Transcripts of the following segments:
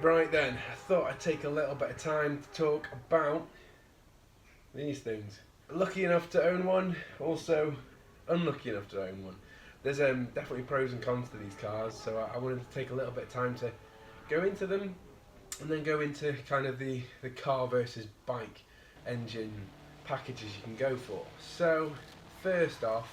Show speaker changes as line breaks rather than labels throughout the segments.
Right then, I thought I'd take a little bit of time to talk about these things. Lucky enough to own one, also unlucky enough to own one. There's definitely pros and cons to these cars, so I wanted to take a little bit of time to go into them and then go into kind of the car versus bike engine packages you can go for. So, first off,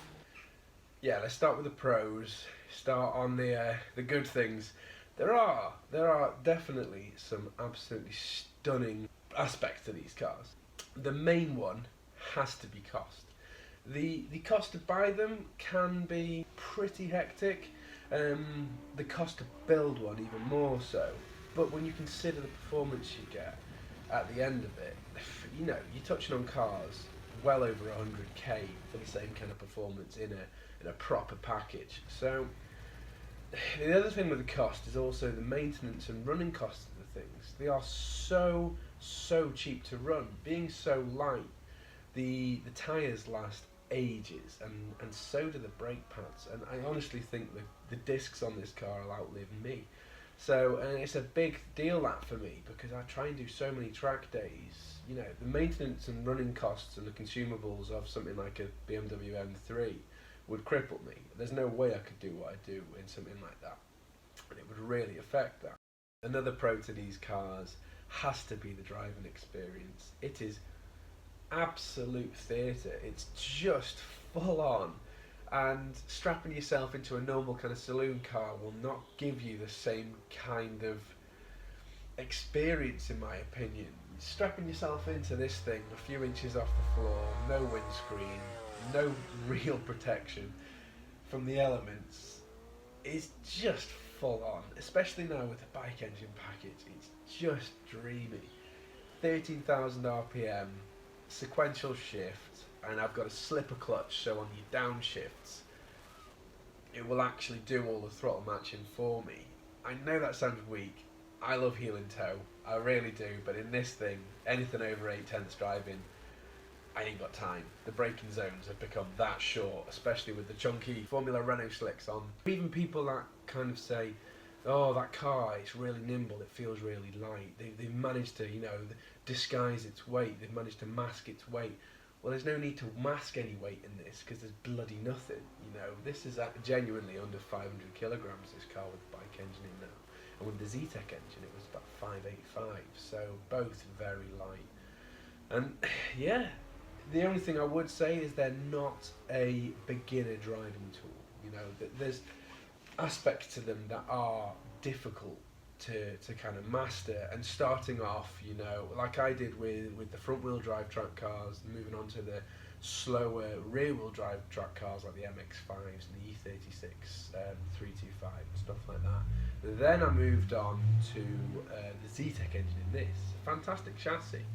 yeah, let's start with the pros. Start on the good things. There are definitely some absolutely stunning aspects to these cars. The main one has to be cost. The cost to buy them can be pretty hectic. The cost to build one even more so. But when you consider the performance you get at the end of it, you know, you're touching on cars well over 100k for the same kind of performance in a proper package. So the other thing with the cost is also the maintenance and running costs of the things. They are so cheap to run. Being so light, the tyres last ages, and so do the brake pads. And I honestly think the discs on this car will outlive me. So, and it's a big deal that for me, because I try and do so many track days. You know, the maintenance and running costs and the consumables of something like a BMW M3 would cripple me. There's no way I could do what I do in something like that, and it would really affect that. Another pro to these cars has to be the driving experience. It is absolute theatre. It's just full on, and strapping yourself into a normal kind of saloon car will not give you the same kind of experience, in my opinion. Strapping yourself into this thing a few inches off the floor, no windscreen, no real protection from the elements, is just full on, especially now with the bike engine package. It's just dreamy. 13,000 RPM, sequential shift, and I've got a slipper clutch, so on your downshifts it will actually do all the throttle matching for me. I know that sounds weak. I love heel and toe, I really do, but in this thing, anything over 8/10 driving, I ain't got time. The braking zones have become that short, especially with the chunky Formula Renault slicks on. Even people that kind of say, oh, that car, it's really nimble, it feels really light. They've managed to, you know, disguise its weight, they've managed to mask its weight. Well, there's no need to mask any weight in this, because there's bloody nothing, you know. This is genuinely under 500 kilograms, this car with the bike engine in now. And with the Z-Tech engine, it was about 585, so both very light. And yeah, the only thing I would say is they're not a beginner driving tool. You know, there's aspects to them that are difficult to kind of master, and starting off, you know, like I did with the front wheel drive track cars, moving on to the slower rear wheel drive track cars like the MX-5s and the E36 325 and stuff like that. Then I moved on to the Z-Tech engine in this. Fantastic chassis,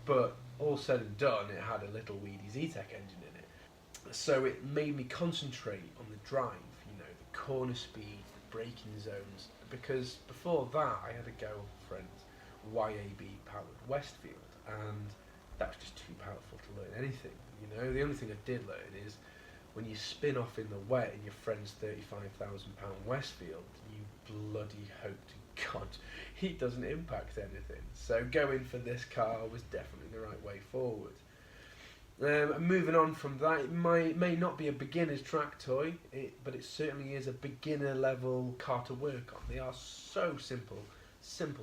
but all said and done, it had a little weedy Z-Tech engine in it. So it made me concentrate on the drive, you know, the corner speed, the braking zones, because before that I had a girlfriend YAB powered Westfield, and that was just too powerful to learn anything. You know, the only thing I did learn is when you spin off in the wet in your friend's £35,000 Westfield, you bloody hope to God he doesn't impact anything. So going for this car was definitely the right way forward. Moving on from that, it may not be a beginner's track toy, but it certainly is a beginner level car to work on. They are so simple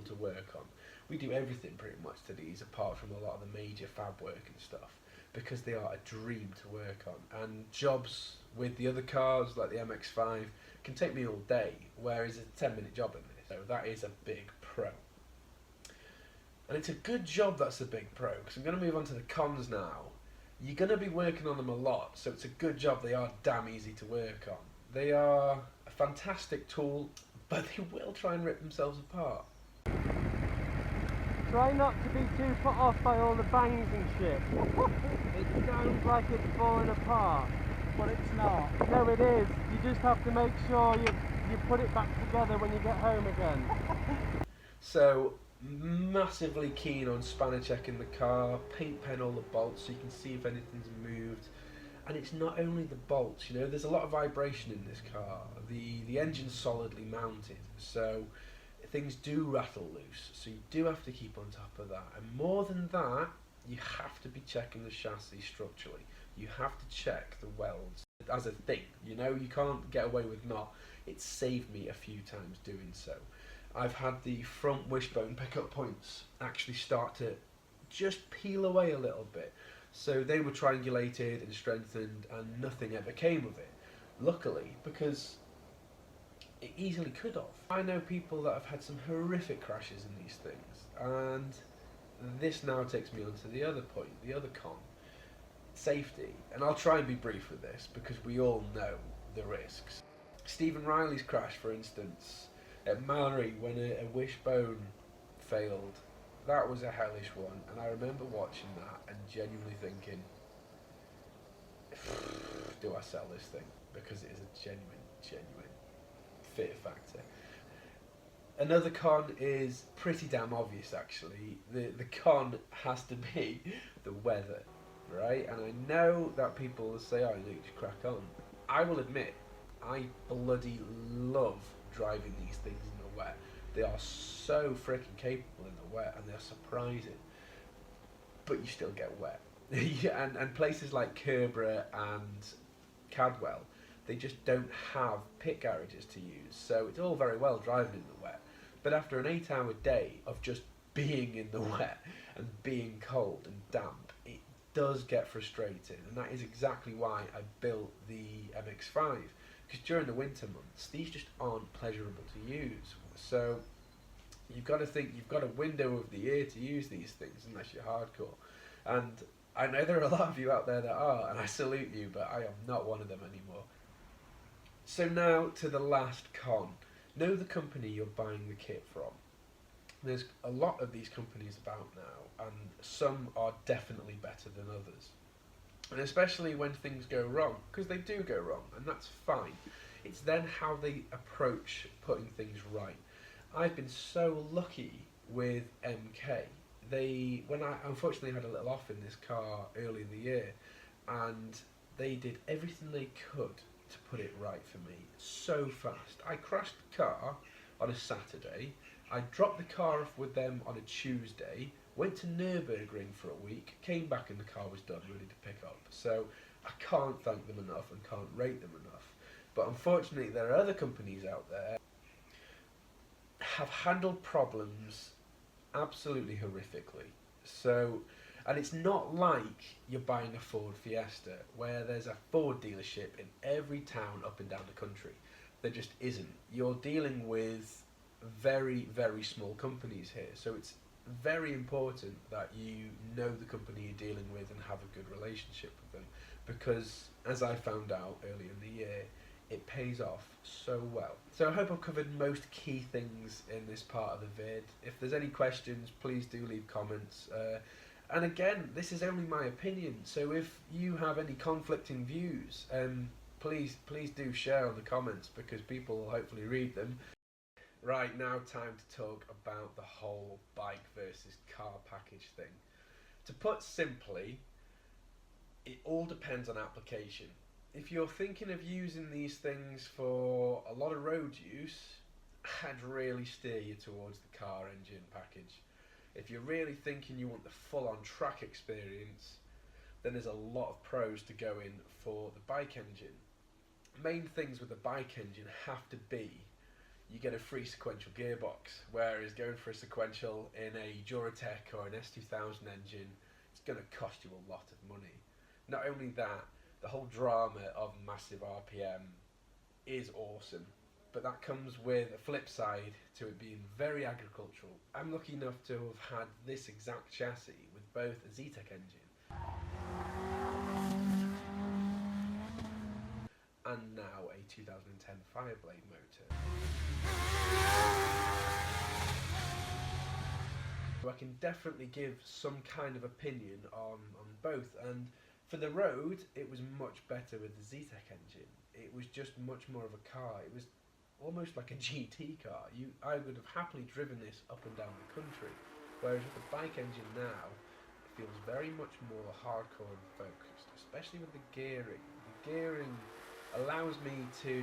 to work on. We do everything pretty much to these, apart from a lot of the major fab work and stuff, because they are a dream to work on. And jobs with the other cars, like the MX-5, can take me all day, whereas it's a 10-minute job in this. So that is a big pro. And it's a good job that's a big pro, because I'm going to move on to the cons now. You're going to be working on them a lot, so it's a good job they are damn easy to work on. They are a fantastic tool, but they will try and rip themselves apart.
Try not to be too put off by all the bangs and shit. It sounds like it's falling apart.
But it's not.
No, it is. You just have to make sure you put it back together when you get home again.
So, massively keen on spanner checking the car, paint pen all the bolts so you can see if anything's moved. And it's not only the bolts, you know, there's a lot of vibration in this car. The engine's solidly mounted, so things do rattle loose, so you do have to keep on top of that. And more than that, you have to be checking the chassis structurally. You have to check the welds as a thing. You know, you can't get away with not. It saved me a few times doing so. I've had the front wishbone pickup points actually start to just peel away a little bit. So they were triangulated and strengthened, and nothing ever came of it. Luckily, because it easily could have. I know people that have had some horrific crashes in these things, and this now takes me on to the other point, the other con. Safety. And I'll try and be brief with this, because we all know the risks. Stephen Riley's crash, for instance, at Mallory, when a wishbone failed, that was a hellish one, and I remember watching that and genuinely thinking, do I sell this thing? Because it is a genuine fear factor. Another con is pretty damn obvious, actually. The con has to be the weather, right? And I know that people will say, oh, Luke, just crack on. I will admit, I bloody love driving these things in the wet. They are so freaking capable in the wet, and they're surprising. But you still get wet. and places like Kerbera and Cadwell, they just don't have pit garages to use. So it's all very well driving in the wet. But after an 8-hour day of just being in the wet and being cold and damp, it does get frustrating. And that is exactly why I built the MX-5. Because during the winter months, these just aren't pleasurable to use. So you've got to think you've got a window of the year to use these things, unless you're hardcore. And I know there are a lot of you out there that are, and I salute you, but I am not one of them anymore. So now to the last con. Know the company you're buying the kit from. There's a lot of these companies about now, and some are definitely better than others. And especially when things go wrong, because they do go wrong, and that's fine. It's then how they approach putting things right. I've been so lucky with MK. When I unfortunately had a little off in this car early in the year, and they did everything they could to put it right for me so fast. I crashed the car on a Saturday. I dropped the car off with them on a Tuesday, went to Nürburgring for a week, came back and the car was done, ready to pick up. So I can't thank them enough and can't rate them enough. But unfortunately, there are other companies out there have handled problems absolutely horrifically. So, and it's not like you're buying a Ford Fiesta where there's a Ford dealership in every town up and down the country. There just isn't. You're dealing with very, very small companies here. So it's very important that you know the company you're dealing with and have a good relationship with them. Because, as I found out earlier in the year, it pays off so well. So I hope I've covered most key things in this part of the vid. If there's any questions, please do leave comments. And again, this is only my opinion, so if you have any conflicting views, please do share on the comments, because people will hopefully read them. Right, now time to talk about the whole bike versus car package thing. To put simply, it all depends on application. If you're thinking of using these things for a lot of road use, I'd really steer you towards the car engine package. If you're really thinking you want the full-on track experience, then there's a lot of pros to go in for the bike engine. Main things with the bike engine have to be, you get a free sequential gearbox, whereas going for a sequential in a Duratec or an S2000 engine, it's going to cost you a lot of money. Not only that, the whole drama of massive RPM is awesome, but that comes with a flip side to it being very agricultural. I'm lucky enough to have had this exact chassis with both a Zetec engine and now a 2010 Fireblade motor. So I can definitely give some kind of opinion on both, and for the road it was much better with the Zetec engine. It was just much more of a car. It was almost like a GT car. I would have happily driven this up and down the country, whereas with the bike engine now, it feels very much more hardcore and focused, especially with the gearing. The gearing allows me to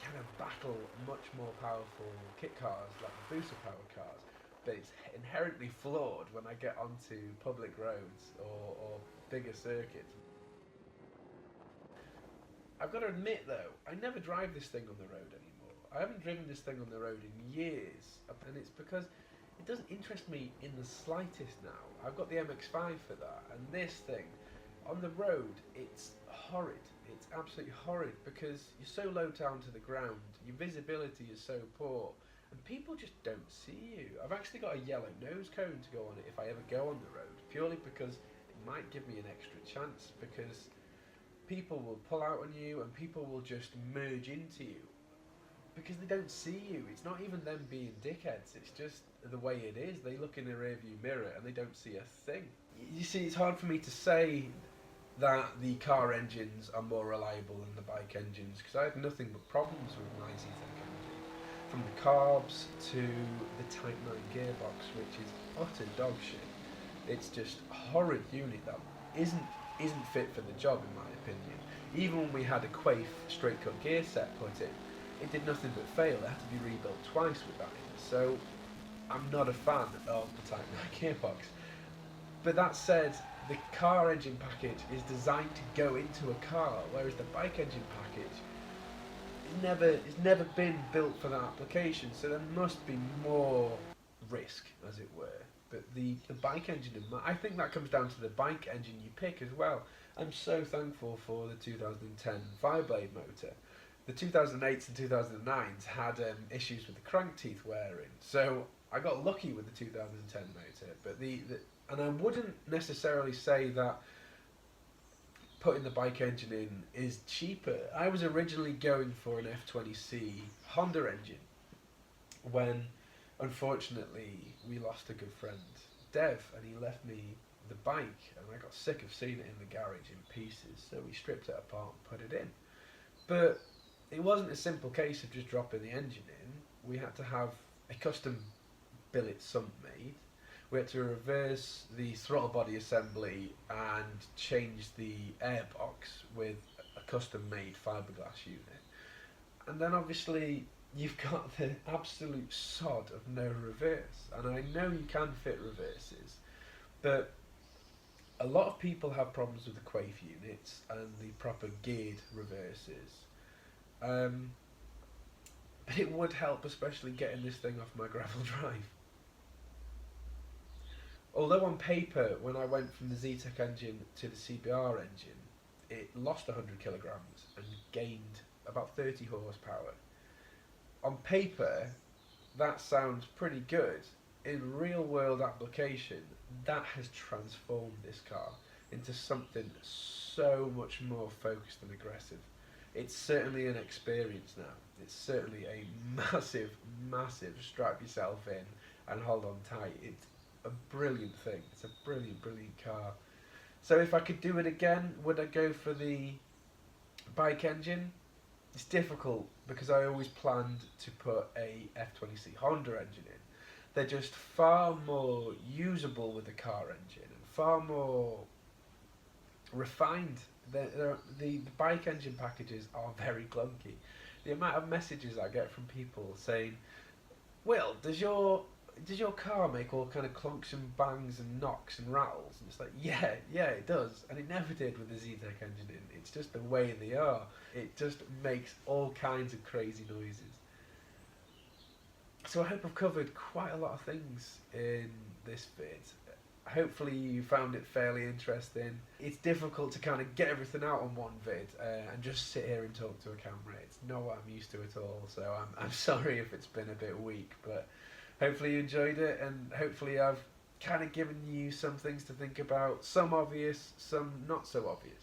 kind of battle much more powerful kit cars like the booster power cars, but it's inherently flawed when I get onto public roads or bigger circuits. I've got to admit though, I never drive this thing on the road anymore. I haven't driven this thing on the road in years, and it's because it doesn't interest me in the slightest now. I've got the MX-5 for that, and this thing, on the road, it's horrid. It's absolutely horrid because you're so low down to the ground, your visibility is so poor, and people just don't see you. I've actually got a yellow nose cone to go on it if I ever go on the road, purely because it might give me an extra chance, because people will pull out on you and people will just merge into you because they don't see you. It's not even them being dickheads, it's just the way it is. They look in the rearview mirror and they don't see a thing. You see, it's hard for me to say that the car engines are more reliable than the bike engines because I had nothing but problems with my Z-Tech engine. From the carbs to the Type 9 gearbox, which is utter dog shit. It's just a horrid unit that isn't fit for the job in my opinion. Even when we had a Quaife straight cut gear set put in, it did nothing but fail. It had to be rebuilt twice with that in. So I'm not a fan of the Type 9 gearbox. But that said, the car engine package is designed to go into a car, whereas the bike engine package is never been built for that application. So there must be more risk, as it were. But the bike engine, I think that comes down to the bike engine you pick as well. I'm so thankful for the 2010 Fireblade motor. The 2008s and 2009s had issues with the crank teeth wearing, so I got lucky with the 2010 motor. But and I wouldn't necessarily say that putting the bike engine in is cheaper. I was originally going for an F20C Honda engine when, unfortunately, we lost a good friend, Dev, and he left me the bike, and I got sick of seeing it in the garage in pieces, so we stripped it apart and put it in. But it wasn't a simple case of just dropping the engine in. We had to have a custom billet sump made. We had to reverse the throttle body assembly and change the airbox with a custom made fiberglass unit. And then obviously you've got the absolute sod of no reverse. And I know you can fit reverses, but a lot of people have problems with the Quaife units and the proper geared reverses. But it would help, especially getting this thing off my gravel drive. Although on paper, when I went from the Z-Tech engine to the CBR engine, it lost 100 kilograms and gained about 30 horsepower. On paper, that sounds pretty good. In real world application, that has transformed this car into something so much more focused and aggressive. It's certainly an experience now. It's certainly a massive, massive strap yourself in and hold on tight. It's a brilliant thing. It's a brilliant, brilliant car. So if I could do it again, would I go for the bike engine? It's difficult because I always planned to put a F20C Honda engine in. They're just far more usable with the car engine and far more refined. The bike engine packages are very clunky. The amount of messages I get from people saying, "Will, does your car make all kind of clunks and bangs and knocks and rattles?" And it's like, yeah, it does, and it never did with the Z-Tech engine in. It's just the way they are. It just makes all kinds of crazy noises. So I hope I've covered quite a lot of things in this vid. Hopefully you found it fairly interesting. It's difficult to kind of get everything out on one vid and just sit here and talk to a camera. It's not what I'm used to at all, so I'm sorry if it's been a bit weak, but hopefully you enjoyed it, and hopefully I've kind of given you some things to think about, some obvious, some not so obvious.